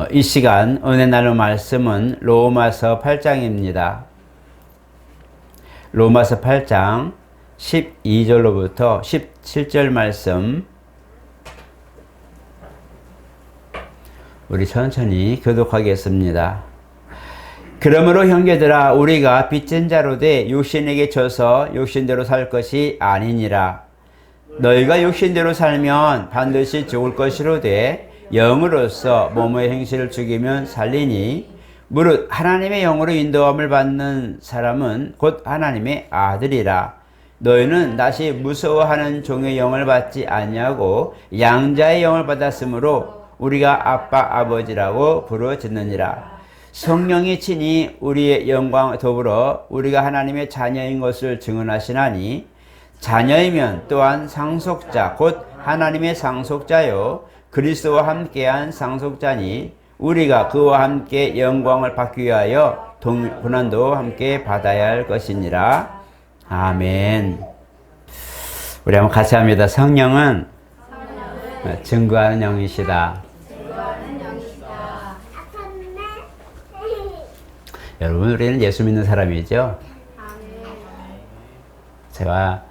이 시간 은혜 나눌 말씀은 로마서 8장입니다. 로마서 8장 12절로부터 17절 말씀 우리 천천히 교독하겠습니다. 그러므로 형제들아 우리가 빚진 자로 돼 육신에게 져서 육신대로 살 것이 아니니라. 너희가 육신대로 살면 반드시 죽을 것이로되 영으로서 몸의 행실을 죽이면 살리니 무릇 하나님의 영으로 인도함을 받는 사람은 곧 하나님의 아들이라. 너희는 다시 무서워하는 종의 영을 받지 아니하고 양자의 영을 받았으므로 우리가 아빠 아버지라고 부르짖느니라. 성령이 친히 우리의 영광 더불어 우리가 하나님의 자녀인 것을 증언하시나니 자녀이면 또한 상속자 곧 하나님의 상속자요 그리스도와 함께한 상속자니 우리가 그와 함께 영광을 받기 위하여 고난도 함께 받아야 할 것이니라. 아멘. 우리 한번 같이 합니다. 성령은 증거하는 영이시다. 여러분, 우리는 예수 믿는 사람이죠. 제가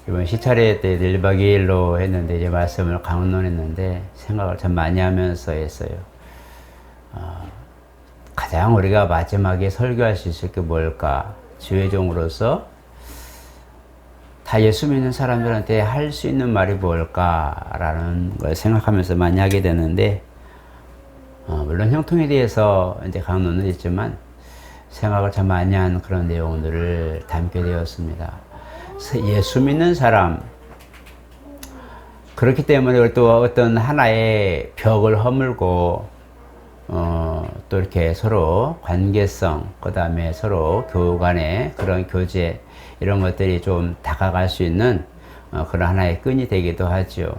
이번 시차례 때 1박 2일로 했는데 이제 말씀을 강론했는데 생각을 참 많이 하면서 했어요. 가장 우리가 마지막에 설교할 수 있을 게 뭘까? 주의종으로서 다 예수 믿는 사람들한테 할 수 있는 말이 뭘까라는 걸 생각하면서 많이 하게 되는데 물론 형통에 대해서 이제 강론은 있지만 생각을 참 많이 한 그런 내용들을 담게 되었습니다. 예수 믿는 사람, 그렇기 때문에 또 어떤 하나의 벽을 허물고 또 이렇게 서로 관계성, 그 다음에 서로 교우 간의 그런 교제 이런 것들이 좀 다가갈 수 있는 그런 하나의 끈이 되기도 하죠.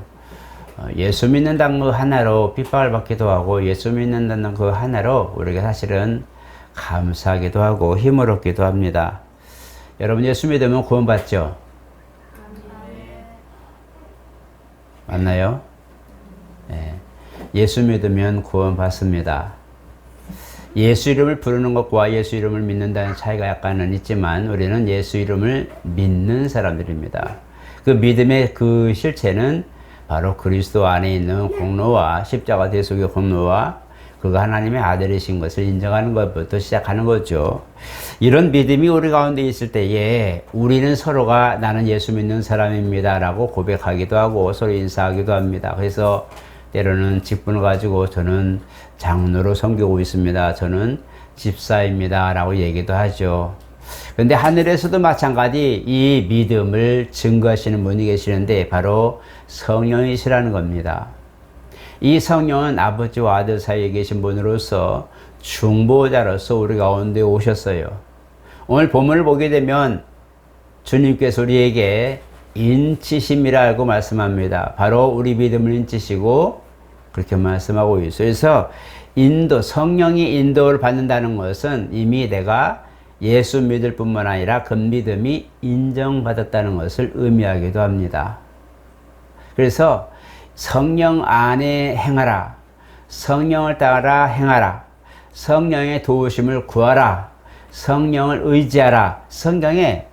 예수 믿는다는 그 하나로 핍박을 받기도 하고 예수 믿는다는 그 하나로 우리가 사실은 감사하기도 하고 힘을 얻기도 합니다. 여러분 예수 믿으면 구원받죠? 맞나요? 네. 예수 믿으면 구원받습니다. 예수 이름을 부르는 것과 예수 이름을 믿는다는 차이가 약간은 있지만 우리는 예수 이름을 믿는 사람들입니다. 그 믿음의 그 실체는 바로 그리스도 안에 있는 공로와 십자가 대속의 공로와 그가 하나님의 아들이신 것을 인정하는 것부터 시작하는 거죠. 이런 믿음이 우리 가운데 있을 때에 우리는 서로가 나는 예수 믿는 사람입니다 라고 고백하기도 하고 서로 인사하기도 합니다. 그래서 때로는 직분을 가지고 저는 장로로 섬기고 있습니다. 저는 집사입니다 라고 얘기도 하죠. 그런데 하늘에서도 마찬가지 이 믿음을 증거하시는 분이 계시는데 바로 성령이시라는 겁니다. 이 성령은 아버지와 아들 사이에 계신 분으로서 중보자로서 우리 가운데 오셨어요. 오늘 본문을 보게 되면 주님께서 우리에게 인치심이라고 말씀합니다. 바로 우리 믿음을 인치시고 그렇게 말씀하고 있어요. 그래서 성령이 인도를 받는다는 것은 이미 내가 예수 믿을 뿐만 아니라 그 믿음이 인정받았다는 것을 의미하기도 합니다. 그래서 성령 안에 행하라. 성령을 따라 행하라. 성령의 도우심을 구하라. 성령을 의지하라. 성경에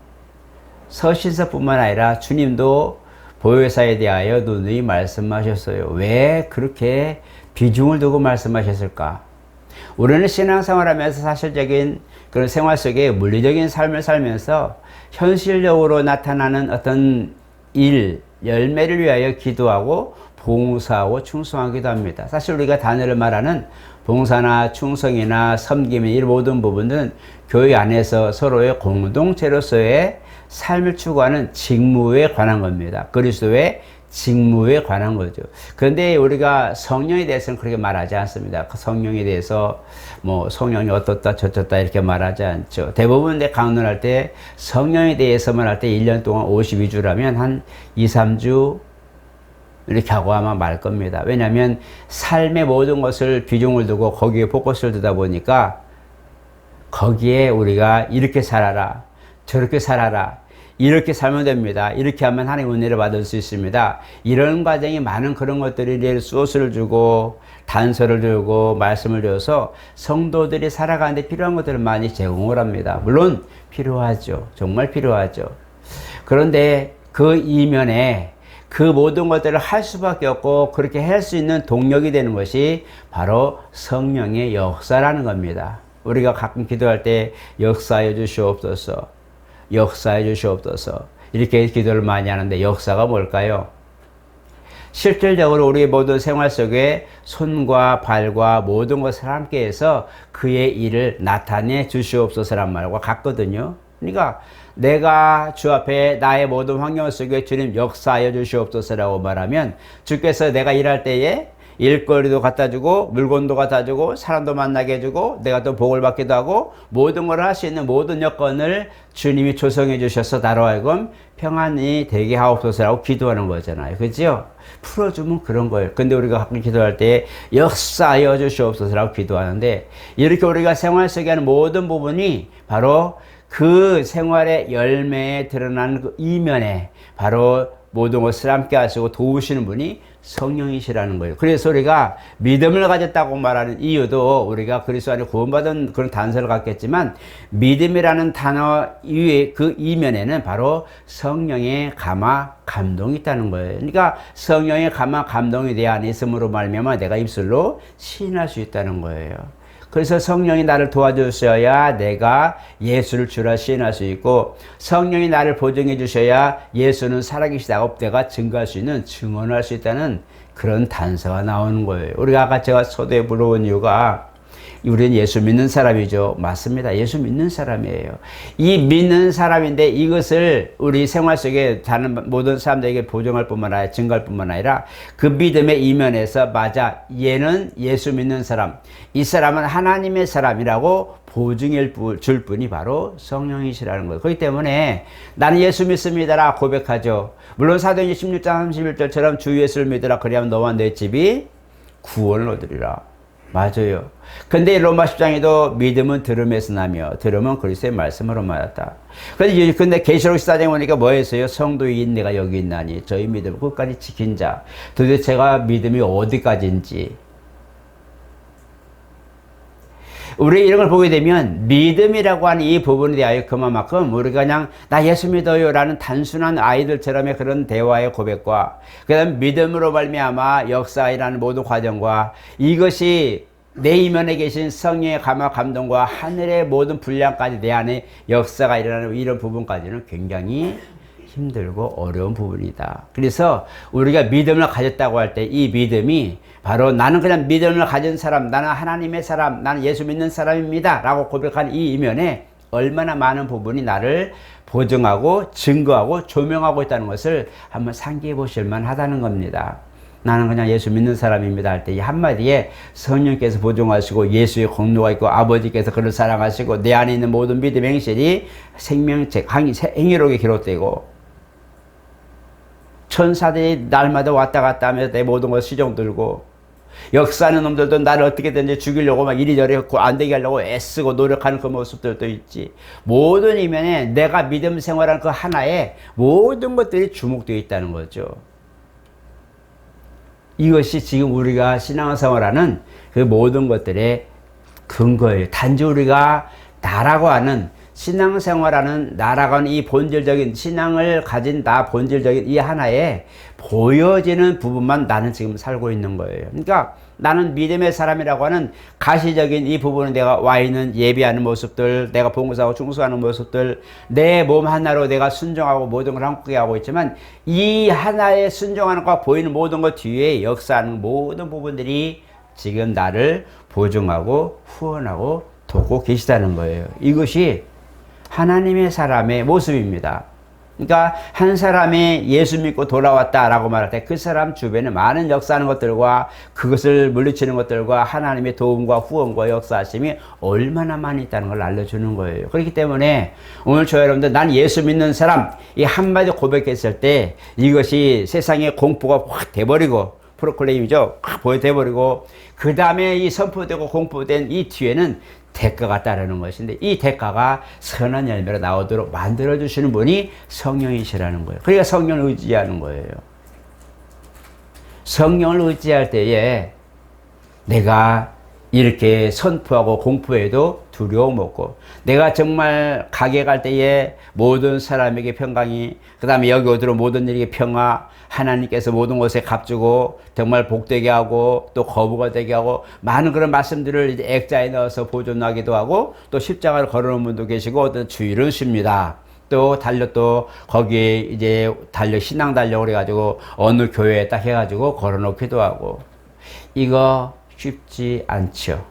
서신서뿐만 아니라 주님도 보혜사에 대하여 누누이 말씀하셨어요. 왜 그렇게 비중을 두고 말씀하셨을까? 우리는 신앙생활하면서 사실적인 그런 생활 속에 물리적인 삶을 살면서 현실적으로 나타나는 어떤 열매를 위하여 기도하고 봉사하고 충성하기도 합니다. 사실 우리가 단어를 말하는 봉사나 충성이나 섬김의 이 모든 부분은 교회 안에서 서로의 공동체로서의 삶을 추구하는 직무에 관한 겁니다. 그리스도의 직무에 관한 거죠. 그런데 우리가 성령에 대해서는 그렇게 말하지 않습니다. 그 성령에 대해서 뭐 성령이 어떻다 저떻다 이렇게 말하지 않죠. 대부분 내 강론할 때 성령에 대해서만 할 때 1년 동안 52주라면 한 2, 3주 이렇게 하고 아마 말 겁니다. 왜냐하면 삶의 모든 것을 비중을 두고 거기에 포커스를 두다 보니까 거기에 우리가 이렇게 살아라 저렇게 살아라 이렇게 살면 됩니다. 이렇게 하면 하나님 은혜를 받을 수 있습니다. 이런 과정이 많은 그런 것들이 소스를 주고 단서를 주고 말씀을 줘서 성도들이 살아가는데 필요한 것들을 많이 제공을 합니다. 물론 필요하죠. 정말 필요하죠. 그런데 그 이면에 그 모든 것들을 할 수밖에 없고 그렇게 할 수 있는 동력이 되는 것이 바로 성령의 역사라는 겁니다. 우리가 가끔 기도할 때 역사해 주시옵소서, 역사해 주시옵소서 이렇게 기도를 많이 하는데 역사가 뭘까요? 실질적으로 우리 모든 생활 속에 손과 발과 모든 것을 함께 해서 그의 일을 나타내 주시옵소서란 말과 같거든요. 그러니까 내가 주 앞에 나의 모든 환경 속에 주님 역사하여 주시옵소서라고 말하면 주께서 내가 일할 때에 일거리도 갖다 주고 물건도 갖다 주고 사람도 만나게 해주고 내가 또 복을 받기도 하고 모든 걸 할 수 있는 모든 여건을 주님이 조성해 주셔서 나로 하여금 평안이 되게 하옵소서라고 기도하는 거잖아요. 그죠? 풀어주면 그런 거예요. 근데 우리가 가끔 기도할 때 역사하여 주시옵소서라고 기도하는데 이렇게 우리가 생활 속에 하는 모든 부분이 바로 그 생활의 열매에 드러나는 그 이면에 바로 모든 것을 함께 하시고 도우시는 분이 성령이시라는 거예요. 그래서 우리가 믿음을 가졌다고 말하는 이유도 우리가 그리스도 안에 구원받은 그런 단서를 갖겠지만 믿음이라는 단어 이외의 그 이면에는 바로 성령의 감화 감동이 있다는 거예요. 그러니까 성령의 감화 감동이 내 안에 있음으로 말미암아 내가 입술로 시인할 수 있다는 거예요. 그래서 성령이 나를 도와주셔야 내가 예수를 주라 시인할 수 있고 성령이 나를 보증해 주셔야 예수는 살아계시다고 내가 증거할 수 있는 증언할 수 있다는 그런 단서가 나오는 거예요. 우리가 아까 제가 소도에 불러온 이유가 우리는 예수 믿는 사람이죠. 맞습니다. 예수 믿는 사람이에요. 이 믿는 사람인데 이것을 우리 생활 속에 다른 모든 사람들에게 보증할 뿐만 아니라 증거할 뿐만 아니라 그 믿음의 이면에서 맞아 얘는 예수 믿는 사람, 이 사람은 하나님의 사람이라고 보증해 줄 분이 바로 성령이시라는 거예요. 그렇기 때문에 나는 예수 믿습니다라 고백하죠. 물론 사도행전 16장 31절처럼 주 예수를 믿으라 그리하면 너와 내 집이 구원을 얻으리라. 맞아요. 근데 로마 10장에도 믿음은 들음에서 나며 들음은 그리스도의 말씀으로 말했다. 근데 계시록 14장에 보니까 뭐 했어요? 성도인 내가 여기 있나니 저희 믿음을 끝까지 지킨 자. 도대체가 믿음이 어디까지인지. 우리 이런 걸 보게 되면 믿음이라고 하는 이 부분에 대하여 그만큼 우리가 그냥 나 예수 믿어요 라는 단순한 아이들처럼의 그런 대화의 고백과 그 다음 믿음으로 말미암아 역사이라는 모든 과정과 이것이 내 이면에 계신 성령의 감화 감동과 하늘의 모든 분량까지 내 안에 역사가 일어나는 이런 부분까지는 굉장히 힘들고 어려운 부분이다. 그래서 우리가 믿음을 가졌다고 할 때 이 믿음이 바로 나는 그냥 믿음을 가진 사람, 나는 하나님의 사람, 나는 예수 믿는 사람입니다 라고 고백한 이 이면에 얼마나 많은 부분이 나를 보증하고 증거하고 조명하고 있다는 것을 한번 상기해 보실 만하다는 겁니다. 나는 그냥 예수 믿는 사람입니다 할 때 이 한마디에 성령께서 보증하시고 예수의 공로가 있고 아버지께서 그를 사랑하시고 내 안에 있는 모든 믿음 행실이 생명책, 행위록에 기록되고 천사들이 날마다 왔다 갔다 하면서 내 모든 걸 시정 들고 역사하는 놈들도 나를 어떻게든지 죽이려고 막 이리저리 안 되게 하려고 애쓰고 노력하는 그 모습들도 있지. 모든 이면에 내가 믿음 생활하는 그 하나에 모든 것들이 주목되어 있다는 거죠. 이것이 지금 우리가 신앙생활하는 그 모든 것들의 근거예요. 단지 우리가 나라고 하는 신앙생활하는 나라고 하는 이 본질적인 신앙을 가진 나 본질적인 이 하나에 보여지는 부분만 나는 지금 살고 있는 거예요. 그러니까 나는 믿음의 사람이라고 하는 가시적인 이 부분은 내가 와 있는 예배하는 모습들, 내가 봉사하고 충성하는 모습들, 내 몸 하나로 내가 순종하고 모든 걸 함께 하고 있지만 이 하나에 순종하는 것과 보이는 모든 것 뒤에 역사하는 모든 부분들이 지금 나를 보증하고 후원하고 돕고 계시다는 거예요. 이것이 하나님의 사람의 모습입니다. 그러니까 한 사람이 예수 믿고 돌아왔다라고 말할 때 그 사람 주변에 많은 역사하는 것들과 그것을 물리치는 것들과 하나님의 도움과 후원과 역사하심이 얼마나 많이 있다는 걸 알려주는 거예요. 그렇기 때문에 오늘 저 여러분들 난 예수 믿는 사람 이 한마디 고백했을 때 이것이 세상의 공포가 확 돼버리고 프로클레임이죠. 보여돼버리고 그 다음에 이 선포되고 공포된 이 뒤에는 대가가 따르는 것인데 이 대가가 선한 열매로 나오도록 만들어주시는 분이 성령이시라는 거예요. 그러니까 성령을 의지하는 거예요. 성령을 의지할 때에 내가 이렇게 선포하고 공포해도 두려움 없고, 내가 정말 가게 갈 때에 모든 사람에게 평강이, 그 다음에 여기 오도록 모든 일에게 평화, 하나님께서 모든 것에 값주고 정말 복되게 하고 또 거부가 되게 하고 많은 그런 말씀들을 이제 액자에 넣어서 보존하기도 하고, 또 십자가를 걸어놓은 분도 계시고 어떤 주일은 쉽니다. 또 거기에 이제 신앙 달력 그래가지고 어느 교회에 딱 해가지고 걸어놓기도 하고, 이거 쉽지 않죠.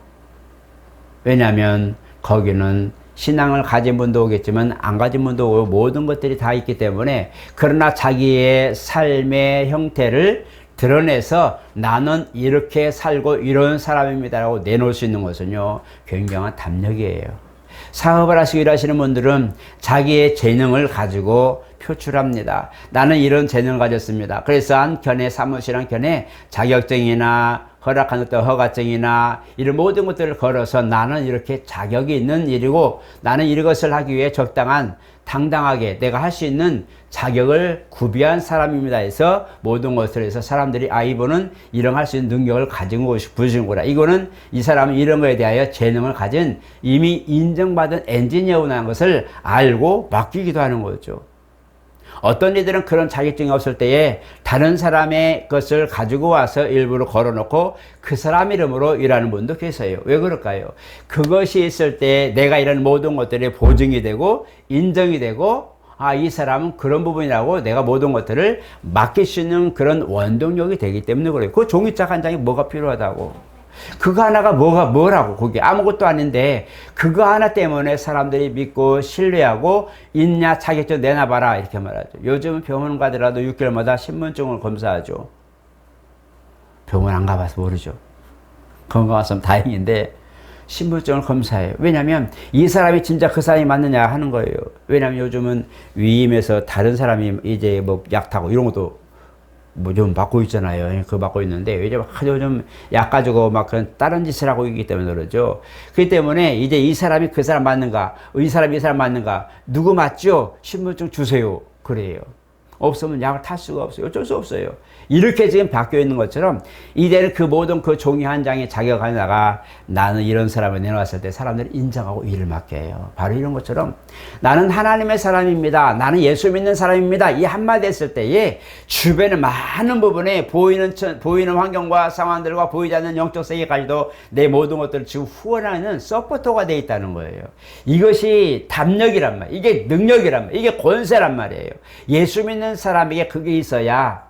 왜냐하면 거기는 신앙을 가진 분도 오겠지만 안 가진 분도 오고 모든 것들이 다 있기 때문에, 그러나 자기의 삶의 형태를 드러내서 나는 이렇게 살고 이런 사람입니다라고 내놓을 수 있는 것은요, 굉장한 담력이에요. 사업을 하시고 일하시는 분들은 자기의 재능을 가지고 표출합니다. 나는 이런 재능을 가졌습니다. 그래서 한 견해, 사무실 한 견해 자격증이나 허락한 어떤 허가증이나 이런 모든 것들을 걸어서 나는 이렇게 자격이 있는 일이고 나는 이것을 하기 위해 적당한 당당하게 내가 할 수 있는 자격을 구비한 사람입니다 해서 모든 것을 해서 사람들이 이분은 이런 할 수 있는 능력을 가지고 보시는구나, 이거는 이 사람은 이런 거에 대하여 재능을 가진 이미 인정받은 엔지니어라는 것을 알고 맡기기도 하는 거죠. 어떤 이들은 그런 자격증이 없을 때에 다른 사람의 것을 가지고 와서 일부러 걸어놓고 그 사람 이름으로 일하는 분도 계세요. 왜 그럴까요? 그것이 있을 때 내가 이런 모든 것들이 보증이 되고 인정이 되고, 이 사람은 그런 부분이라고 내가 모든 것들을 맡길 수 있는 그런 원동력이 되기 때문에 그래요. 그 종이짝 한 장이 뭐가 필요하다고. 그거 하나가 뭐라고, 그게 아무것도 아닌데 그거 하나 때문에 사람들이 믿고 신뢰하고, 있냐 자격증 내놔봐라 이렇게 말하죠. 요즘은 병원 가더라도 6개월마다 신분증을 검사하죠. 병원 안 가봐서 모르죠. 건강했으면 다행인데 신분증을 검사해요. 왜냐하면 이 사람이 진짜 그 사람이 맞느냐 하는 거예요. 왜냐하면 요즘은 위임해서 다른 사람이 이제 뭐 약 타고 이런 것도 뭐 좀 받고 있잖아요. 그거 받고 있는데 요즘 약 가지고 막 그런 다른 짓을 하고 있기 때문에 그러죠. 그렇기 때문에 이제 이 사람이 그 사람 맞는가, 이 사람이 맞는가, 누구 맞죠? 신분증 주세요. 그래요. 없으면 약을 탈 수가 없어요. 어쩔 수 없어요. 이렇게 지금 바뀌어 있는 것처럼 이제는 그 모든 그 종이 한 장의 자격 하나가 나는 이런 사람을 내놓았을 때 사람들이 인정하고 일을 맡게 해요. 바로 이런 것처럼 나는 하나님의 사람입니다. 나는 예수 믿는 사람입니다. 이 한마디 했을 때에 주변의 많은 부분에 보이는 환경과 상황들과 보이지 않는 영적 세계까지도 내 모든 것들을 지금 후원하는 서포터가 되어 있다는 거예요. 이것이 담력이란 말이에요. 이게 능력이란 말이에요. 이게 권세란 말이에요. 예수 믿는 사람에게 그게 있어야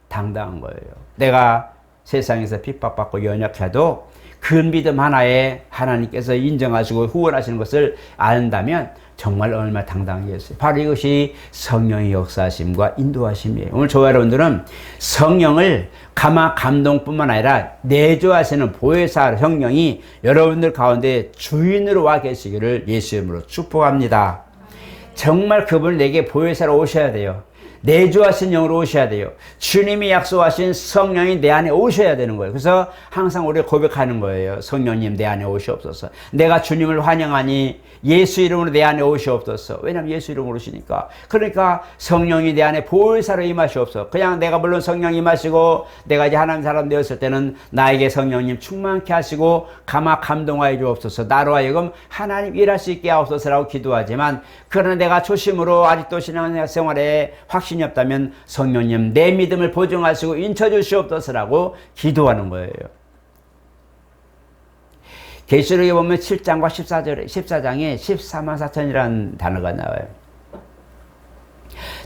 당당한 거예요. 내가 세상에서 핍박받고 연약해도 그 믿음 하나에 하나님께서 인정하시고 후원하시는 것을 안다면 정말 얼마나 당당하겠어요. 바로 이것이 성령의 역사하심과 인도하심이에요. 오늘 저와 여러분들은 성령을 감동뿐만 아니라 내조하시는 보혜사 성령이 여러분들 가운데 주인으로 와 계시기를 예수 이름으로 축복합니다. 정말 그분 내게 보혜사로 오셔야 돼요. 내주하신 영으로 오셔야 돼요. 주님이 약속하신 성령이 내 안에 오셔야 되는 거예요. 그래서 항상 우리가 고백하는 거예요. 성령님 내 안에 오시옵소서. 내가 주님을 환영하니 예수 이름으로 내 안에 오시옵소서. 왜냐하면 예수 이름으로 오시니까. 그러니까 성령이 내 안에 보혜사로 임하시옵소서. 그냥 내가 물론 성령 임하시고 내가 이제 하나님 사람 되었을 때는 나에게 성령님 충만케 하시고 감동하여 주옵소서. 나로 하여금 하나님 일할 수 있게 하옵소서라고 기도하지만, 그러나 내가 초심으로 아직도 신앙생활에 확신이 없다면 성령님 내 믿음을 보증하시고 인쳐주시옵소서라고 기도하는 거예요. 계시록에 보면 7장과 14장에 14만 4천이라는 단어가 나와요.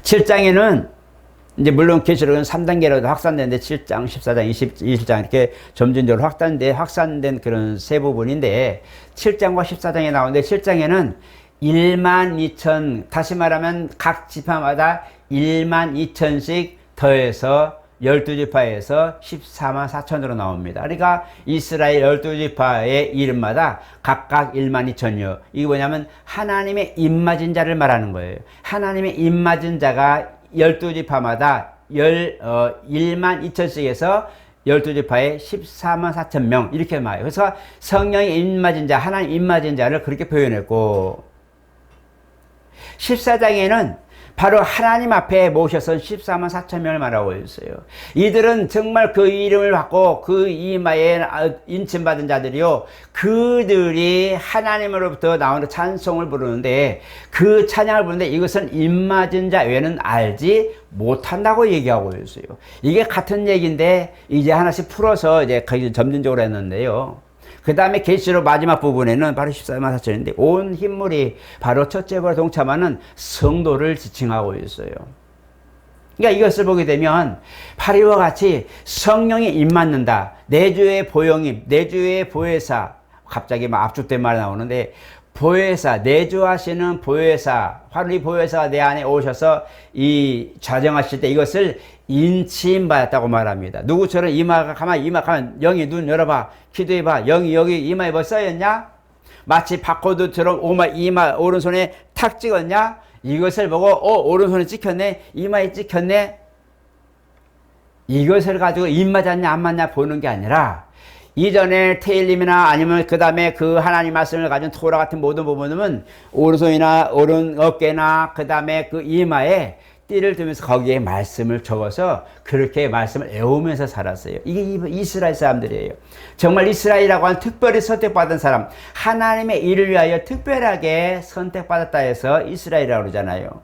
7장에는 이제 물론 계시록은 3단계로 확산되는데 7장, 14장, 21장 이렇게 점진적으로 확산된 그런 세 부분인데, 7장과 14장에 나오는데 7장에는 1만 2천, 다시 말하면 각 지파마다 1만 2천씩 더해서 12지파에서 14만 4천으로 나옵니다. 그러니까 이스라엘 12지파의 이름마다 각각 1만 2천이요. 이게 뭐냐면 하나님의 입맞은 자를 말하는 거예요. 하나님의 입맞은 자가 12지파마다 1만 2천씩에서 12지파에 14만 4천 명 이렇게 말해요. 그래서 성령이 임맞은 자, 하나님 임맞은 자를 그렇게 표현했고 14장에는 바로 하나님 앞에 모셔서 14만 4천 명을 말하고 있어요. 이들은 정말 그 이름을 받고 그 이마에 인침받은 자들이요. 그들이 하나님으로부터 나오는 찬송을 부르는데 그 찬양을 부르는데 이것은 입맞은 자 외에는 알지 못한다고 얘기하고 있어요. 이게 같은 얘기인데 이제 하나씩 풀어서 이제 점진적으로 했는데요. 그 다음에 계시록 마지막 부분에는 바로 14만 4천인데 온 흰물이 바로 첫째와 동참하는 성도를 지칭하고 있어요. 그러니까 이것을 보게 되면 바리와 같이 성령이 입맞는다. 내주의 보영임, 내주의 보혜사, 갑자기 막 압축된 말이 나오는데 보혜사, 내주하시는 보혜사, 바로 이 보혜사가 내 안에 오셔서 이 좌정하실 때 이것을 인침받았다고 말합니다. 누구처럼 이마가 가만히 가면 영이 눈 열어봐, 기도해봐, 영이 여기 이마에 뭐 써있냐? 마치 바코드처럼 이마 오른손에 탁 찍었냐? 이것을 보고 오른손에 찍혔네, 이마에 찍혔네. 이것을 가지고 입 맞았냐 안 맞냐 보는 게 아니라 이전에 테일림이나 아니면 그 다음에 그 하나님 말씀을 가진 토라 같은 모든 부분은 오른손이나 오른 어깨나 그 다음에 그 이마에 띠를 두면서 거기에 말씀을 적어서 그렇게 말씀을 애우면서 살았어요. 이게 이스라엘 사람들이에요. 정말 이스라엘이라고 하는 특별히 선택받은 사람, 하나님의 일을 위하여 특별하게 선택받았다 해서 이스라엘이라고 그러잖아요.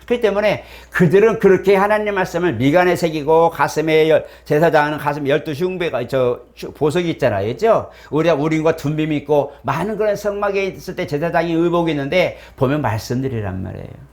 그렇기 때문에 그들은 그렇게 하나님 말씀을 미간에 새기고 가슴에 제사장은 가슴에 12흉배가 보석이 있잖아요. 그죠? 우리가 우린과 둔빔이 있고 많은 그런 성막에 있을 때 제사장이 의복이 있는데 보면 말씀들이란 말이에요.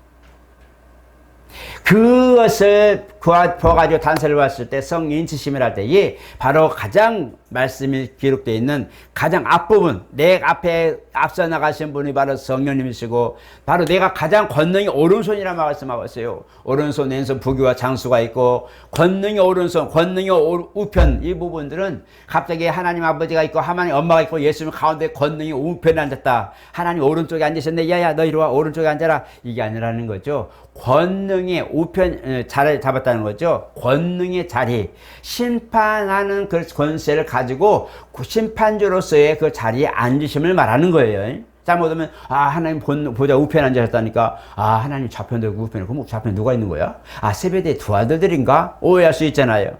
그것을 보아가지고 단서를 봤을 때 성인치심을 할 때에 바로 가장 말씀이 기록되어 있는 가장 앞부분, 내 앞에 앞서 나가신 분이 바로 성령님이시고 바로 내가 가장 권능이 오른손이라 말씀하고 있어요. 오른손, 왼손, 부귀와 장수가 있고 권능이 오른손, 권능이 우편 이 부분들은 갑자기 하나님 아버지가 있고 하나님 엄마가 있고 예수님 가운데 권능이 우편에 앉았다. 하나님 오른쪽에 앉으셨네. 야야 너 이리 와 오른쪽에 앉아라. 이게 아니라는 거죠. 권능의 우편 자리를 잡았다는 거죠. 권능의 자리, 심판하는 그 권세를 가지고 심판주로서의 그 자리에 앉으심을 말하는 거예요. 잘못하면 하나님 보좌 우편에 앉으셨다니까 하나님 좌편도 우편에 그럼 좌편에 누가 있는 거야? 세베대의 두 아들들인가? 오해할 수 있잖아요.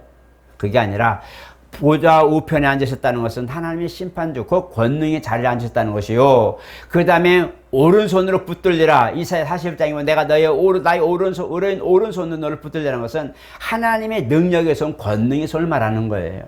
그게 아니라 보좌 우편에 앉으셨다는 것은 하나님의 심판주, 그 권능의 자리에 앉으셨다는 것이요. 그 다음에 오른손으로 붙들리라. 이사야 41장이면 내가 나의 오른손으로 너를 붙들리라는 것은 하나님의 능력에서 온 권능의 손을 말하는 거예요.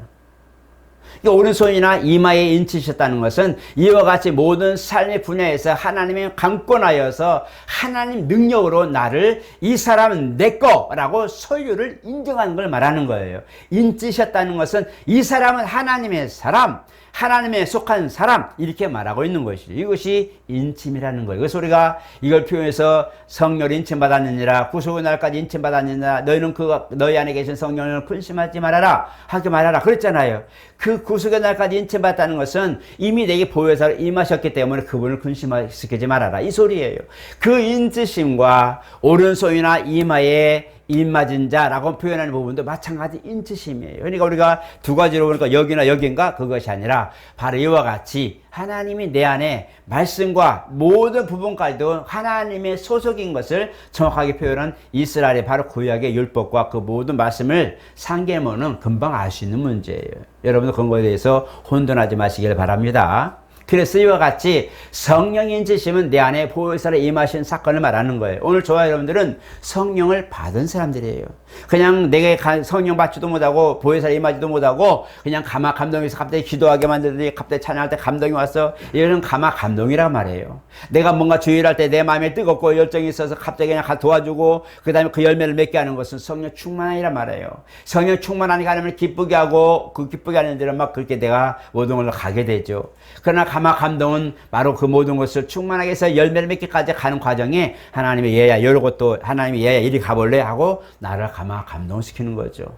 오른손이나 이마에 인치셨다는 것은 이와 같이 모든 삶의 분야에서 하나님의 강권하여서 하나님 능력으로 나를 이 사람은 내 거라고 소유를 인정하는 걸 말하는 거예요. 인치셨다는 것은 이 사람은 하나님의 사람, 하나님에 속한 사람 이렇게 말하고 있는 것이죠. 이것이 인침이라는 거예요. 그래서 우리가 이걸 표현해서 성령을 인침받았느니라, 구속의 날까지 인침받았느니라, 너희는 너희 안에 계신 성령을 근심하지 말아라 하지 말아라 그랬잖아요. 그 구속의 날까지 인침받았다는 것은 이미 내게 보혜사로 임하셨기 때문에 그분을 근심시키지 말아라 이 소리예요. 그 인치심과 오른손이나 이마에 입맞은 자라고 표현하는 부분도 마찬가지 인치심이에요. 그러니까 우리가 두 가지로 보니까 여기나 여긴가 그것이 아니라 바로 이와 같이 하나님이 내 안에 말씀과 모든 부분까지도 하나님의 소속인 것을 정확하게 표현한 이스라엘의 바로 구약의 율법과 그 모든 말씀을 상계모는 금방 알 수 있는 문제예요. 여러분도 그런 거에 대해서 혼돈하지 마시길 바랍니다. 그래서 이와 같이 성령 인치심은 내 안에 보혜사로 임하신 사건을 말하는 거예요. 오늘 저와 여러분들은 성령을 받은 사람들이에요. 그냥 내게 성령 받지도 못하고 보혜사로 임하지도 못하고 그냥 가마 감동에서 갑자기 기도하게 만들더니 갑자기 찬양할 때 감동이 왔어. 이거는 가마 감동이란 말이에요. 내가 뭔가 주의할 때 내 마음에 뜨겁고 열정이 있어서 갑자기 그냥 도와주고 그 다음에 그 열매를 맺게 하는 것은 성령 충만이란 말이에요. 성령 충만하니까 하나님을 기쁘게 하고 그 기쁘게 하는 데는 막 그렇게 내가 모든 걸로 가게 되죠. 그러나 가마 감동은 바로 그 모든 것을 충만하게 해서 열매를 맺기까지 가는 과정에 하나님의 얘야 이런 것도 하나님의 얘야 이리 가볼래 하고 나를 가마 감동시키는 거죠.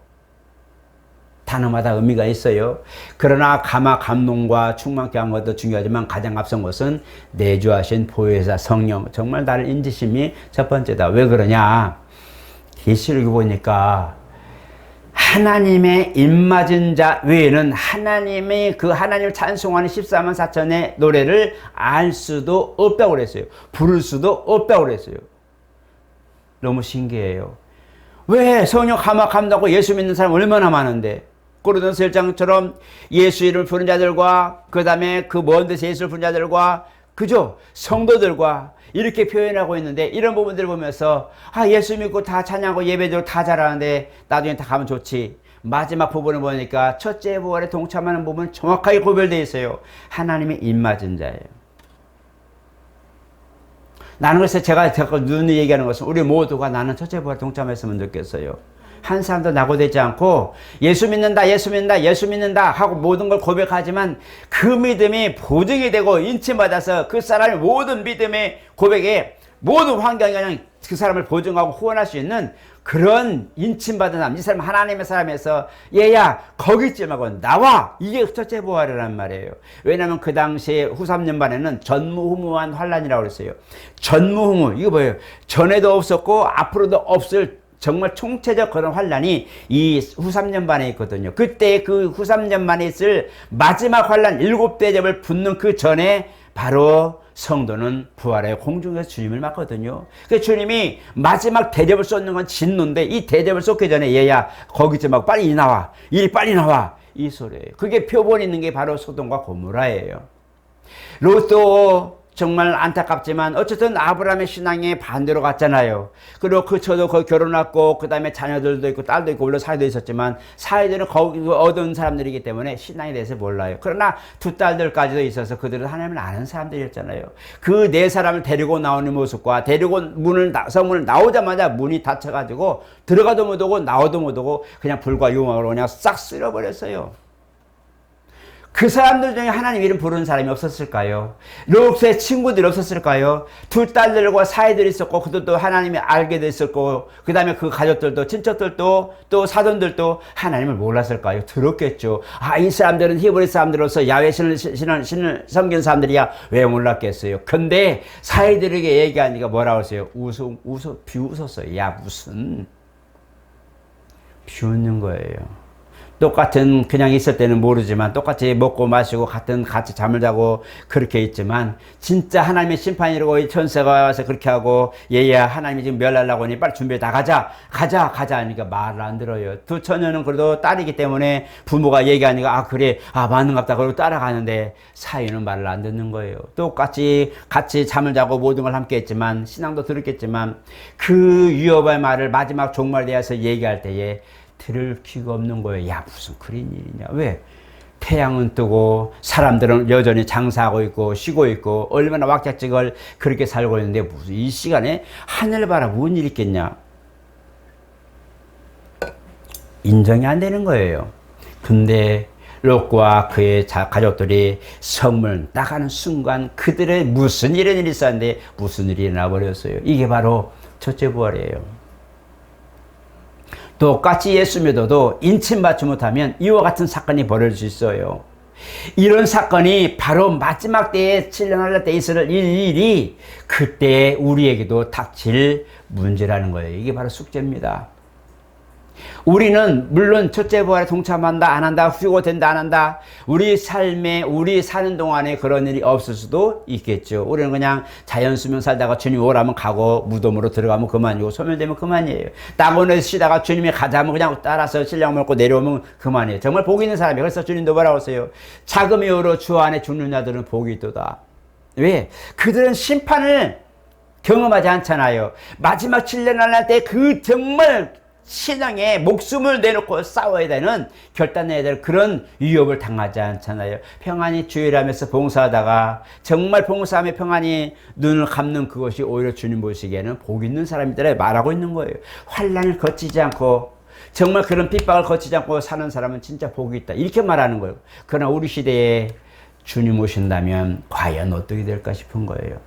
단어마다 의미가 있어요. 그러나 가마 감동과 충만케 한 것도 중요하지만 가장 앞선 것은 내주하신 보혜사 성령 정말 나를 인지심이 첫 번째다. 왜 그러냐? 계시록에 보니까 하나님의 입맞은 자 외에는 하나님의 그 하나님을 찬송하는 14만 4천의 노래를 알 수도 없다고 그랬어요. 부를 수도 없다고 그랬어요. 너무 신기해요. 왜 성령 감화감동하고 예수 믿는 사람 얼마나 많은데, 고린도서 1장처럼 예수 이름을 부른 자들과 그 다음에 그 먼 데서 예수를 부른 자들과 그죠? 성도들과 이렇게 표현하고 있는데, 이런 부분들을 보면서 예수 믿고 다 찬양하고 예배드리고 다 잘하는데 나중에 다 가면 좋지. 마지막 부분을 보니까 첫째 부활에 동참하는 부분은 정확하게 구별되어 있어요. 하나님의 입맞은 자예요. 나는 그래서 제가 눈이 얘기하는 것은 우리 모두가 나는 첫째 부활에 동참했으면 좋겠어요. 한 사람도 낙오되지 않고 예수 믿는다, 예수 믿는다, 예수 믿는다 하고 모든 걸 고백하지만 그 믿음이 보증이 되고 인침받아서 그 사람의 모든 믿음의 고백에 모든 환경이 그냥 그 사람을 보증하고 후원할 수 있는 그런 인침받은 사람, 이 사람 하나님의 사람에서 얘야 거기 있지 말고 나와, 이게 첫째 부활이란 말이에요. 왜냐하면 그 당시에 후 3년반에는 전무후무한 환란이라고 그랬어요. 전무후무, 이거 뭐예요? 전에도 없었고 앞으로도 없을 정말 총체적 그런 환란이 이 후 3년반에 있거든요. 그때 그 후 3년반에 있을 마지막 환란 7대접을 붙는 그 전에 바로 성도는 부활의 공중에서 주님을 맞거든요. 그 주님이 마지막 대접을 쏟는 건 진노인데, 이 대접을 쏟기 전에 얘야 거기 좀 하고 빨리 나와, 이리 빨리 나와, 이 소리예요. 그게 표본이 있는 게 바로 소돔과 고모라예요. 롯도 정말 안타깝지만 어쨌든 아브라함의 신앙에 반대로 갔잖아요. 그리고 저도 거기 결혼했고 그 다음에 자녀들도 있고 딸도 있고 물론 사이도 있었지만 사이들은 거기 얻은 사람들이기 때문에 신앙에 대해서 몰라요. 그러나 두 딸들까지도 있어서 그들은 하나님을 아는 사람들이었잖아요. 그 네 사람을 데리고 나오는 모습과 데리고 성문을 나오자마자 문이 닫혀가지고 들어가도 못 오고 나오도 못 오고 그냥 불과 유황으로 그냥 싹 쓸어버렸어요. 그 사람들 중에 하나님 이름 부르는 사람이 없었을까요? 롯의 친구들이 없었을까요? 두 딸들과 사이들이 있었고 그들도 하나님이 알게 됐었고 그 다음에 그 가족들도 친척들도 또 사돈들도 하나님을 몰랐을까요? 들었겠죠. 이 사람들은 히브리 사람들로서 야훼 신을 섬기는 사람들이야 왜 몰랐겠어요? 근데 사이들에게 얘기하니까 뭐라고 했어요? 비웃었어요. 야 무슨 비웃는 거예요. 똑같은 그냥 있을 때는 모르지만 똑같이 먹고 마시고 같이 잠을 자고 그렇게 있지만 진짜 하나님의 심판이라고 이 천사가 와서 그렇게 하고 얘야 하나님이 지금 멸하려고 하니 빨리 준비해 다 가자 하니까 말을 안 들어요. 두 처녀는 그래도 딸이기 때문에 부모가 얘기하니까 그래 맞는갑다 그러고 따라가는데 사위는 말을 안 듣는 거예요. 똑같이 같이 잠을 자고 모든 걸 함께 했지만 신앙도 들었겠지만 그 위협의 말을 마지막 종말 되어서 얘기할 때에 들을 귀가 없는 거예요. 야 무슨 그런 일이냐. 왜? 태양은 뜨고 사람들은 여전히 장사하고 있고 쉬고 있고 얼마나 왁자지껄 그렇게 살고 있는데 무슨 이 시간에 하늘 봐라 무슨 일이 있겠냐. 인정이 안 되는 거예요. 근데 롯과 그의 가족들이 성문을 나가는 순간 그들의 무슨 이런 일이 있었는데 무슨 일이 나버렸어요. 이게 바로 첫째 부활이에요. 똑같이 예수 믿어도 인침받지 못하면 이와 같은 사건이 벌어질 수 있어요. 이런 사건이 바로 마지막 때에 7년 할례 때 있을 일이 그때 우리에게도 닥칠 문제라는 거예요. 이게 바로 숙제입니다. 우리는 물론 첫째 부활에 동참한다 안 한다 휴고된다 안 한다 우리 삶에 우리 사는 동안에 그런 일이 없을 수도 있겠죠. 우리는 그냥 자연수명 살다가 주님 오라면 가고 무덤으로 들어가면 그만이고 소멸되면 그만이에요. 낙원에서 쉬다가 주님이 가자면 그냥 따라서 신랑 먹고 내려오면 그만이에요. 정말 복이 있는 사람이에요. 그래서 주님도 뭐라고 하세요? 자금이 오러 주 안에 죽는 자들은 복이 있도다. 왜? 그들은 심판을 경험하지 않잖아요. 마지막 7년 할 때 그 정말 신앙에 목숨을 내놓고 싸워야 되는 결단해야 될 그런 위협을 당하지 않잖아요. 평안히 주일하면서 봉사하다가 정말 봉사하며 평안히 눈을 감는 그것이 오히려 주님 보시기에는 복 있는 사람들에 말하고 있는 거예요. 환난을 거치지 않고 정말 그런 핍박을 거치지 않고 사는 사람은 진짜 복이 있다 이렇게 말하는 거예요. 그러나 우리 시대에 주님 오신다면 과연 어떻게 될까 싶은 거예요.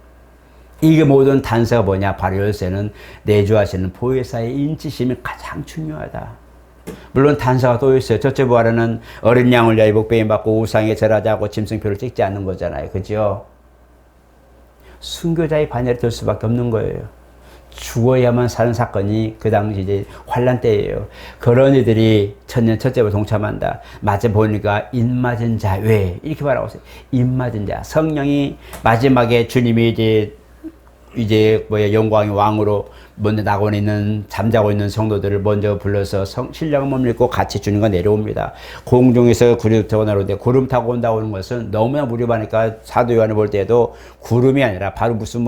이게 모든 단서가 뭐냐? 바로 열쇠는 내주하시는 보혜사의 인치심이 가장 중요하다. 물론 단서가 또 있어요. 첫째 부활에는 어린 양을 위하여 복배임 받고 우상에 절하지 않고 짐승표를 찍지 않는 거잖아요. 그죠? 순교자의 반열이 될 수밖에 없는 거예요. 죽어야만 사는 사건이 그 당시 이제 환란 때예요. 그런 이들이 천년 첫째로 동참한다. 맞아 보니까 입맞은 자. 왜? 이렇게 말하고 있어요. 입맞은 자. 성령이 마지막에 주님이 이제 영광의 왕으로 먼저 나고 있는 잠자고 있는 성도들을 먼저 불러서 신령을 몸입고 같이 주님과 내려옵니다. 공중에서 구름 타고 나오는데 구름 타고 온다고 하는 것은 너무나 무료하니까 사도 요한을 볼 때에도 구름이 아니라 바로 무슨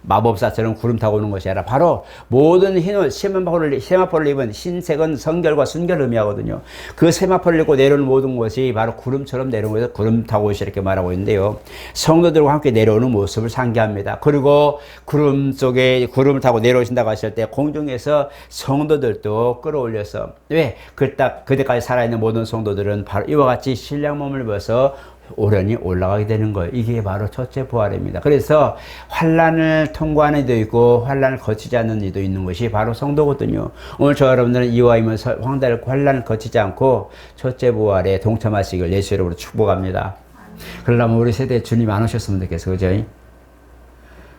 마법사처럼 구름 타고 오는 것이 아니라 바로 모든 흰옷 세마포를 입은 흰색은 성결과 순결을 의미하거든요. 그 세마포를 입고 내려오는 모든 것이 바로 구름처럼 내려오는 것을 구름 타고 오시 이렇게 말하고 있는데요. 성도들과 함께 내려오는 모습을 상기합니다. 그리고 구름 속에 구름을 타고 내려오신다고 하실 때 공중에서 성도들도 끌어올려서 왜? 그때까지 살아있는 모든 성도들은 바로 이와 같이 신령 몸을 입어서 오련히 올라가게 되는 거예요. 이게 바로 첫째 부활입니다. 그래서 환란을 통과하는 이도 있고 환란을 거치지 않는 이도 있는 것이 바로 성도거든요. 오늘 저 여러분들은 이와 이면서 환란을 거치지 않고 첫째 부활에 동참하시길 예수 이름으로 축복합니다. 그러려면 우리 세대에 주님 안 오셨으면 좋겠어요. 그죠?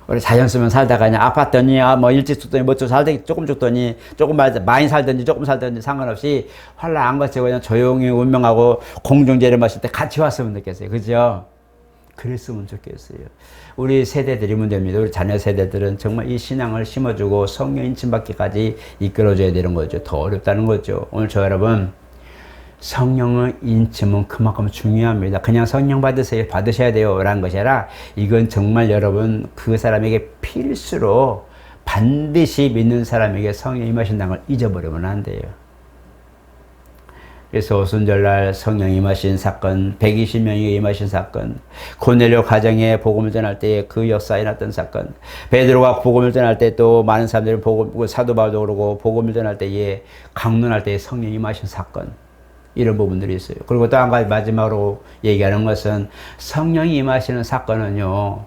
우리 자연 쓰면 살다가 그냥 아팠더니 일찍 죽더니 좀 살더니 조금 죽더니 조금 많이 살든지 조금 살든지 상관없이 환란 안 거치고 그냥 조용히 운명하고 공중제를 마실 때 같이 왔으면 좋겠어요. 그죠? 그랬으면 좋겠어요. 우리 세대들이면 됩니다. 우리 자녀 세대들은 정말 이 신앙을 심어주고 성령 인침받기까지 이끌어줘야 되는 거죠. 더 어렵다는 거죠. 오늘 저 여러분 성령의 인침은 그만큼 중요합니다. 그냥 성령 받으셔야 돼요 라는 것이 아니라 이건 정말 여러분 그 사람에게 필수로 반드시 믿는 사람에게 성령이 임하신다는 걸 잊어버리면 안 돼요. 그래서 오순절날 성령이 임하신 사건, 120명이 임하신 사건, 고넬료 가정에 복음을 전할 때 그 역사에 났던 사건, 베드로가 복음을 전할 때 또 많은 사람들이 사도 바울도 그러고 복음을 전할 때에 강론할 때에 성령이 임하신 사건, 이런 부분들이 있어요. 그리고 또 한 가지 마지막으로 얘기하는 것은 성령이 임하시는 사건은요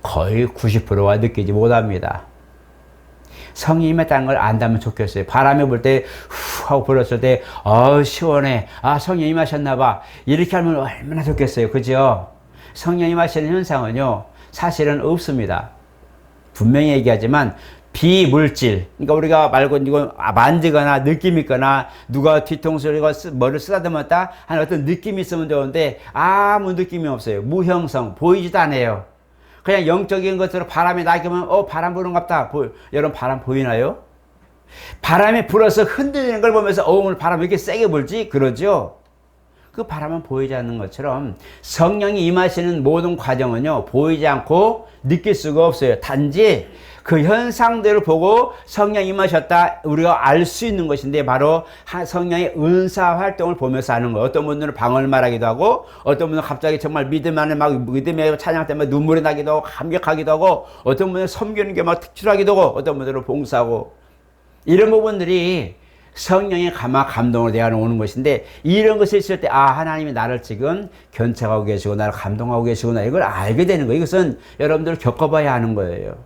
거의 90%가 느끼지 못합니다. 성령이 임했다는 걸 안다면 좋겠어요. 바람이 불 때 후 하고 불었을 때 시원해. 성령이 임하셨나 봐. 이렇게 하면 얼마나 좋겠어요. 그죠? 성령이 임하시는 현상은요 사실은 없습니다. 분명히 얘기하지만 비물질, 그러니까 우리가 말고 이거 만지거나 느낌이 있거나 누가 뒤통수를 머리를 쓰다듬었다 하는 어떤 느낌이 있으면 좋은데 아무 느낌이 없어요. 무형성, 보이지도 않아요. 그냥 영적인 것으로 바람이 나기면 바람 부는갑다. 여러분 바람 보이나요? 바람이 불어서 흔들리는 걸 보면서 오늘 바람 왜 이렇게 세게 불지? 그러죠? 그 바람은 보이지 않는 것처럼 성령이 임하시는 모든 과정은요 보이지 않고 느낄 수가 없어요. 단지 그 현상들을 보고 성령이 임하셨다 우리가 알 수 있는 것인데 바로 성령의 은사 활동을 보면서 하는 거예요. 어떤 분들은 방언을 말하기도 하고 어떤 분들은 갑자기 정말 믿음 안에 믿음의 찬양 때문에 눈물이 나기도 하고 감격하기도 하고 어떤 분들은 섬기는 게 막 특출하기도 하고 어떤 분들은 봉사하고 이런 부분들이 성령의 감동으로 내가 오는 것인데 이런 것이 있을 때 하나님이 나를 지금 견책하고 계시고 나를 감동하고 계시구나 이걸 알게 되는 거예요. 이것은 여러분들 겪어봐야 하는 거예요.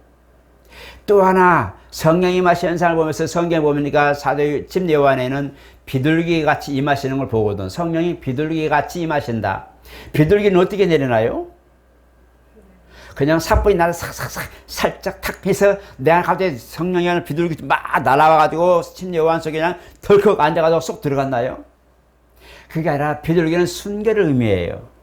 또 하나 성령이 임하시는 현상을 보면서 성경에 보니까 사도 침례 요한에는 비둘기 같이 임하시는 걸 보거든. 성령이 비둘기 같이 임하신다. 비둘기는 어떻게 내리나요? 그냥 사뿐히 나를 싹싹싹 살짝 탁 해서 내가 갑자기 성령이 하는 비둘기 막 날아와가지고 침례 요한 속에 그냥 덜컥 앉아가지고 쏙 들어갔나요? 그게 아니라 비둘기는 순결을 의미해요.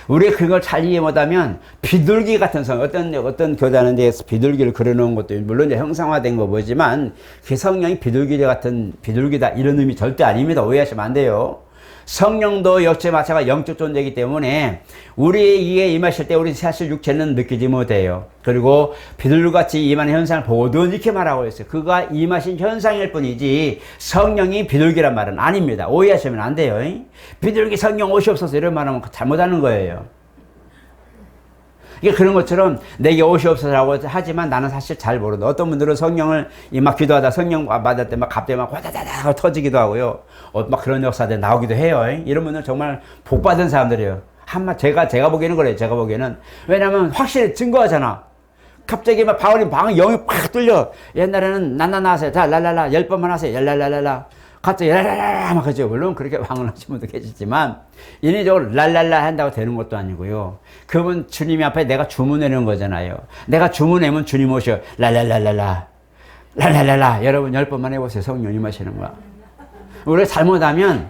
우리가 그걸 잘 이해 못하면 비둘기 같은 어떤 교단은 비둘기를 그려놓은 것도 물론 이제 형상화된 거 보지만 그 성령이 비둘기 같은 비둘기다 이런 의미 절대 아닙니다. 오해하시면 안 돼요. 성령도 역시 마찬가지 영적 존재이기 때문에 우리에게 임하실 때 우리 사실 육체는 느끼지 못해요. 그리고 비둘기같이 임하는 현상을 보거든 이렇게 말하고 있어요. 그가 임하신 현상일 뿐이지 성령이 비둘기란 말은 아닙니다. 오해하시면 안 돼요. 비둘기 성령 오시옵소서 이런 말하면 잘못하는 거예요. 이게 그런 것처럼 내게 오시옵소서라고 하지만 나는 사실 잘 모른다. 어떤 분들은 성령을 막 기도하다 성령 받을 때 막 갑자기 막 와다다다 터지기도 하고요. 막 그런 역사들 나오기도 해요. 이런 분들은 정말 복 받은 사람들이에요. 제가 보기에는 그래요. 제가 보기에는. 왜냐면 확실히 증거하잖아. 갑자기 막 방언이 영이 팍 뚫려. 옛날에는 나나나 하세요. 자, 랄랄라. 10번만 하세요. 랄랄랄랄라. 갑자기 랄랄라 막 그죠. 물론 그렇게 방언하시는 분도 계시지만 인위적으로 랄랄라 한다고 되는 것도 아니고요. 그분 주님이 앞에 내가 주문해놓은 거잖아요. 내가 주문하면 주님 오셔. 랄랄랄랄라. 랄랄랄라. 여러분 10번만 해보세요. 성령 임하시는 거야. 우리가 잘못하면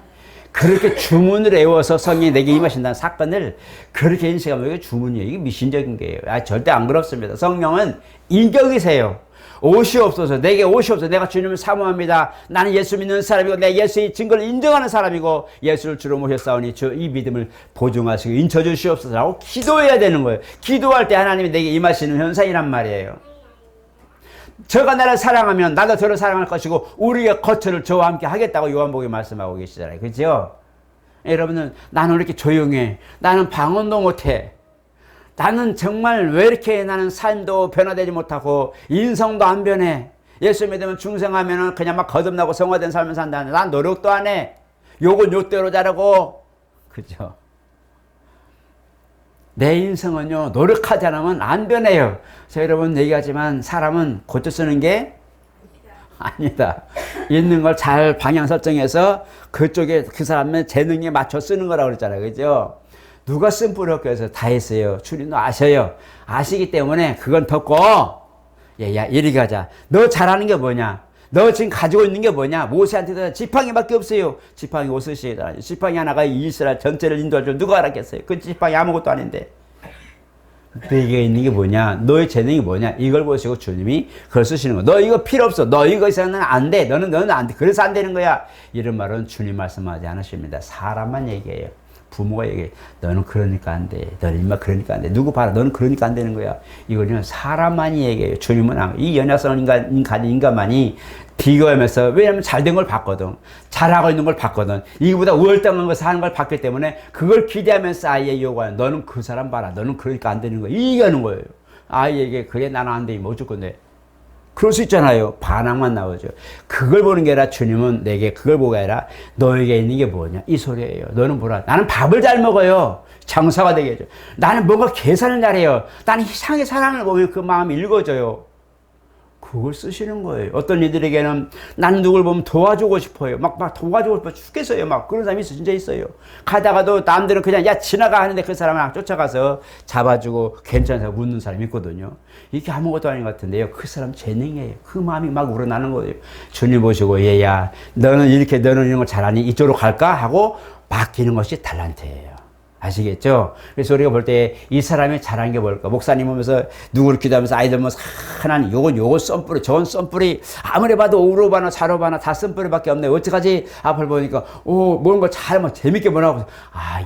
그렇게 주문을 외워서 성령이 내게 임하신다는 사건을 그렇게 인식하면 이게 주문이에요. 이게 미신적인 거예요. 절대 안 그렇습니다. 성령은 인격이세요. 옷이 없어서 내게 옷이 없어서 내가 주님을 사모합니다. 나는 예수 믿는 사람이고 내 예수의 증거를 인정하는 사람이고 예수를 주로 모셨사오니 주 이 믿음을 보증하시고 인쳐주시옵소서라고 기도해야 되는 거예요. 기도할 때 하나님이 내게 임하시는 현상이란 말이에요. 저가 나를 사랑하면 나도 저를 사랑할 것이고 우리의 거처를 저와 함께 하겠다고 요한복음에 말씀하고 계시잖아요. 그죠? 여러분은 나는 왜 이렇게 조용해? 나는 방언도 못해. 나는 정말 왜 이렇게 나는 삶도 변화되지 못하고 인성도 안 변해. 예수 믿으면 중생하면은 그냥 막 거듭나고 성화된 삶을 산다는데 난 노력도 안 해. 욕은 욕대로 자르고. 그죠? 내 인생은요, 노력하지 않으면 안 변해요. 그래서 여러분 얘기하지만 사람은 고쳐 쓰는 게 아니다. 있는 걸 잘 방향 설정해서 그쪽에 그 사람의 재능에 맞춰 쓰는 거라고 그랬잖아요. 그죠? 누가 쓴 뿌리 없게해서 다 했어요. 주님도 아셔요. 아시기 때문에 그건 덮고, 야, 이리 가자. 너 잘하는 게 뭐냐? 너 지금 가지고 있는 게 뭐냐? 모세한테도 지팡이밖에 없어요. 지팡이 옷으시다. 지팡이 하나가 이스라엘 전체를 인도할 줄 누가 알았겠어요? 그 지팡이 아무것도 아닌데. 너에게 있는 게 뭐냐? 너의 재능이 뭐냐? 이걸 보시고 주님이 그걸 쓰시는 거야. 너 이거 필요 없어. 너 이거 있어서는 안 돼. 너는 안 돼. 그래서 안 되는 거야. 이런 말은 주님 말씀하지 않으십니다. 사람만 얘기해요. 부모가 얘기해. 너는 그러니까 안 돼. 너는 인마 그러니까 안 돼. 누구 봐라. 너는 그러니까 안 되는 거야. 이거는 사람만이 얘기해요. 주님은 이 연약성을 가진 인간만이 비교하면서, 왜냐면 잘된 걸 봤거든. 잘하고 있는 걸 봤거든. 이거보다 우월당한 것을 하는 걸 봤기 때문에 그걸 기대하면서 아이의 요구하는, 너는 그 사람 봐라. 너는 그러니까 안 되는 거야. 이기하는 거예요. 아이에게 그래 나는 안 돼. 뭐 어쩔 건데. 그럴 수 있잖아요. 반항만 나오죠. 그걸 보는 게 아니라 주님은 내게 그걸 보고 아니라 너에게 있는 게 뭐냐? 이 소리예요. 너는 뭐라? 나는 밥을 잘 먹어요. 장사가 되게 해줘. 나는 뭔가 계산을 잘해요. 나는 이상하게 사랑을 보면 그 마음이 읽어져요. 그걸 쓰시는 거예요. 어떤 이들에게는 나는 누굴 보면 도와주고 싶어요. 막 도와주고 싶어 죽겠어요. 막 그런 사람이 진짜 있어요. 가다가도 남들은 그냥 야 지나가 하는데 그 사람을 쫓아가서 잡아주고 괜찮다고 묻는 사람이 있거든요. 이게 아무것도 아닌 것 같은데요. 그 사람 재능이에요. 그 마음이 막 우러나는 거예요. 주님 보시고 얘야 너는 이런 걸 잘하니 이쪽으로 갈까? 하고 맡기는 것이 달란트예요. 아시겠죠? 그래서 우리가 볼 때 이 사람이 잘한 게 뭘까? 목사님 보면서 누구를 기도하면서 아이들 보면서 하나님 요건 썬뿌리 저건 썬뿌리 아무리 봐도 5로바나 4로바나 다 썬뿌리밖에 없네. 어떡하지? 앞을 보니까 모르는 걸 잘 막 재밌게 보라고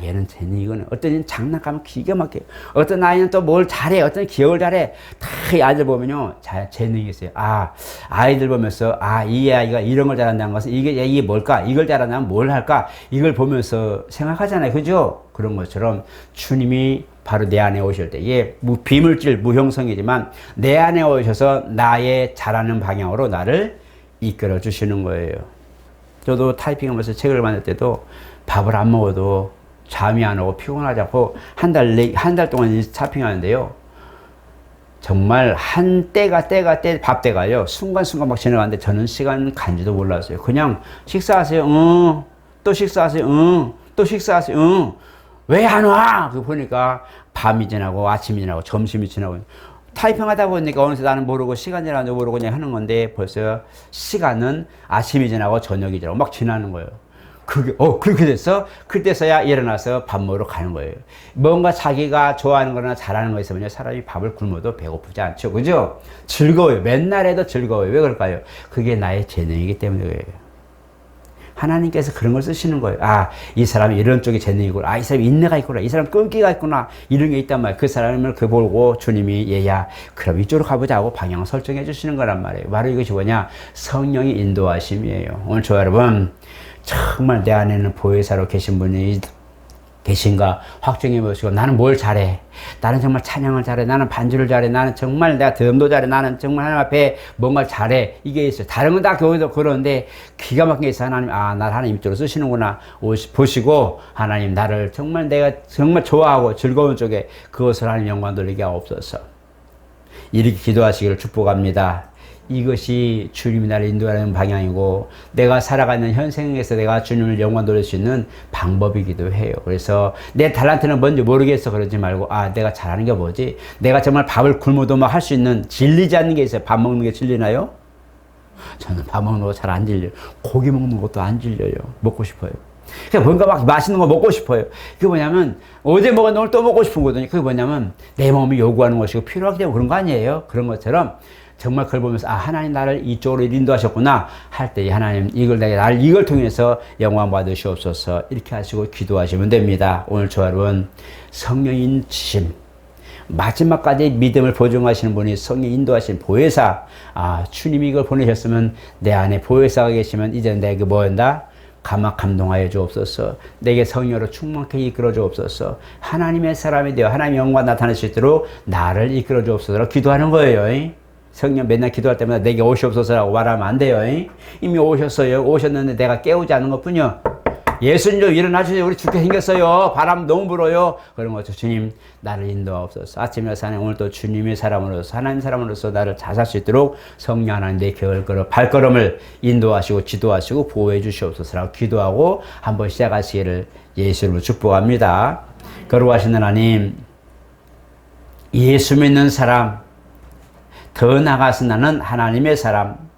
얘는 재능 이거는 어떤 애는 장난감은 기가 막혀. 어떤 아이는 또 뭘 잘해. 어떤 기억을 잘해. 다 이 아이들 보면요 재능이 있어요. 아이들 보면서 이 아이가 이런 걸 잘한다는 것은 이게 뭘까? 이걸 잘한다면 뭘 할까? 이걸 보면서 생각하잖아요. 그죠? 그런 것처럼 주님이 바로 내 안에 오실 때 비물질 무형성이지만 내 안에 오셔서 나의 잘하는 방향으로 나를 이끌어 주시는 거예요. 저도 타이핑하면서 책을 만들 때도 밥을 안 먹어도 잠이 안 오고 피곤하지 않고 한 달 동안 타이핑하는데요. 정말 밥때가요. 순간순간 막 지나가는데 저는 시간 간지도 몰랐어요. 그냥 식사하세요. 또 식사하세요. 또 식사하세요. 왜 안 와? 그 보니까 밤이 지나고 아침이 지나고 점심이 지나고 타이핑하다 보니까 어느새 나는 모르고 시간 지나는지 모르고 그냥 하는 건데 벌써 시간은 아침이 지나고 저녁이 지나고 막 지나는 거예요. 그렇게 됐어? 그때서야 일어나서 밥 먹으러 가는 거예요. 뭔가 자기가 좋아하는 거나 잘하는 거 있으면 사람이 밥을 굶어도 배고프지 않죠. 그죠? 즐거워요. 맨날 해도 즐거워요. 왜 그럴까요? 그게 나의 재능이기 때문에 그래요. 하나님께서 그런 걸 쓰시는 거예요. 이 사람이 이런 쪽에 재능이구나. 이 사람이 인내가 있구나. 이 사람 끈기가 있구나. 이런 게 있단 말이에요. 그 사람을 보고 주님이 얘야 그럼 이쪽으로 가보자 하고 방향을 설정해 주시는 거란 말이에요. 바로 이것이 뭐냐? 성령의 인도하심이에요. 오늘 저 여러분 정말 내 안에는 보혜사로 계신 분이 계신가 확정해 보시고 나는 뭘 잘해? 나는 정말 찬양을 잘해. 나는 반주를 잘해. 나는 정말 내가 덤도 잘해. 나는 정말 하나님 앞에 뭔가 잘해. 이게 있어요. 다른 건 다 교회도 그러는데 기가 막히게 있어. 하나님 날 하나님 이쪽으로 쓰시는구나 보시고 하나님 나를 정말 내가 정말 좋아하고 즐거운 쪽에 그것을 하나님 영광 돌리게 하옵소서. 이렇게 기도하시기를 축복합니다. 이것이 주님이 나를 인도하는 방향이고 내가 살아가는 현생에서 내가 주님을 영광 돌릴 수 있는 방법이기도 해요. 그래서 내 달란트는 뭔지 모르겠어 그러지 말고 내가 잘하는 게 뭐지? 내가 정말 밥을 굶어도 막 할 수 있는 질리지 않는 게 있어요. 밥 먹는 게 질리나요? 저는 밥 먹는 거 잘 안 질려요. 고기 먹는 것도 안 질려요. 먹고 싶어요. 그러니까 뭔가 막 맛있는 거 먹고 싶어요. 그게 뭐냐면 어제 먹었는데 오늘 또 먹고 싶은 거거든요. 그게 뭐냐면 내 몸이 요구하는 것이고 필요하기 때문에 그런 거 아니에요. 그런 것처럼 정말 그걸 보면서 아, 하나님 나를 이쪽으로 인도하셨구나 할 때 하나님 나를 이걸 통해서 영광 받으시옵소서 이렇게 하시고 기도하시면 됩니다. 오늘 저 여러분 성령인 주심 마지막까지 믿음을 보증하시는 분이 성령 인도하신 보혜사. 아, 주님이 이걸 보내셨으면 내 안에 보혜사가 계시면 이제 내게 뭐한다? 감동하여 주옵소서. 내게 성령으로 충만하게 이끌어 주옵소서. 하나님의 사람이 되어 하나님의 영광 나타낼 수 있도록 나를 이끌어 주옵소서 기도하는 거예요. 성령 맨날 기도할 때마다 내게 오시옵소서라고 말하면 안 돼요. 이미 오셨어요. 오셨는데 내가 깨우지 않은 것뿐이요. 예수님 좀 일어나 주세요. 우리 죽게 생겼어요. 바람 너무 불어요. 그런 거죠. 주님 나를 인도하옵소서. 아침에 사는 오늘 또 주님의 사람으로서 하나님 사람으로서 나를 잘 살 수 있도록 성령 하나님 내 발걸음을 인도하시고 지도하시고 보호해 주시옵소서라고 기도하고 한번 시작하시기를 예수님으로 축복합니다. 거룩하신 하나님, 예수 믿는 사람, 더 나아가서 나는 하나님의 사람,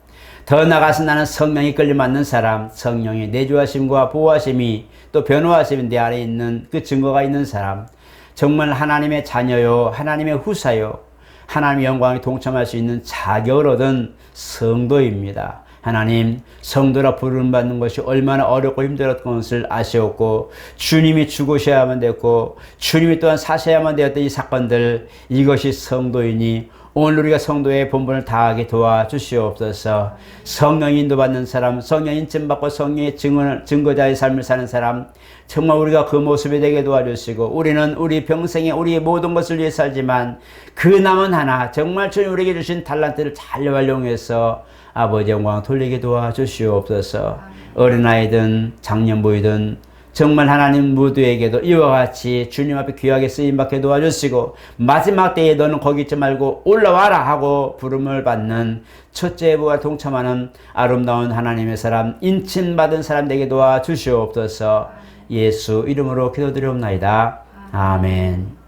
더 나아가서 나는 성령이 끌려맞는 사람, 성령의 내주하심과 보호하심이 또 변호하심이 내 안에 있는 그 증거가 있는 사람, 정말 하나님의 자녀요, 하나님의 후사요, 하나님의 영광에 동참할 수 있는 자격을 얻은 성도입니다. 하나님, 성도라 부름받는 것이 얼마나 어렵고 힘들었던 것을 아시었고 주님이 죽으셔야만 됐고 주님이 또한 사셔야만 되었던 이 사건들, 이것이 성도이니 오늘 우리가 성도의 본분을 다하게 도와주시옵소서. 성령 인도받는 사람, 성령 인침받고 성령의 증거자의 삶을 사는 사람, 정말 우리가 그 모습이 되게 도와주시고 우리는 우리 평생에 우리의 모든 것을 위해 살지만 그 남은 하나 정말 주님 우리에게 주신 달란트를 잘 활용해서 아버지 영광 돌리게 도와주시옵소서. 어린아이든 장년부이든 정말 하나님 모두에게도 이와 같이 주님 앞에 귀하게 쓰임받게 도와주시고 마지막 때에 너는 거기 있지 말고 올라와라 하고 부름을 받는 첫째 부와 동참하는 아름다운 하나님의 사람, 인침받은 사람 되게 도와주시옵소서. 예수 이름으로 기도드리옵나이다. 아멘.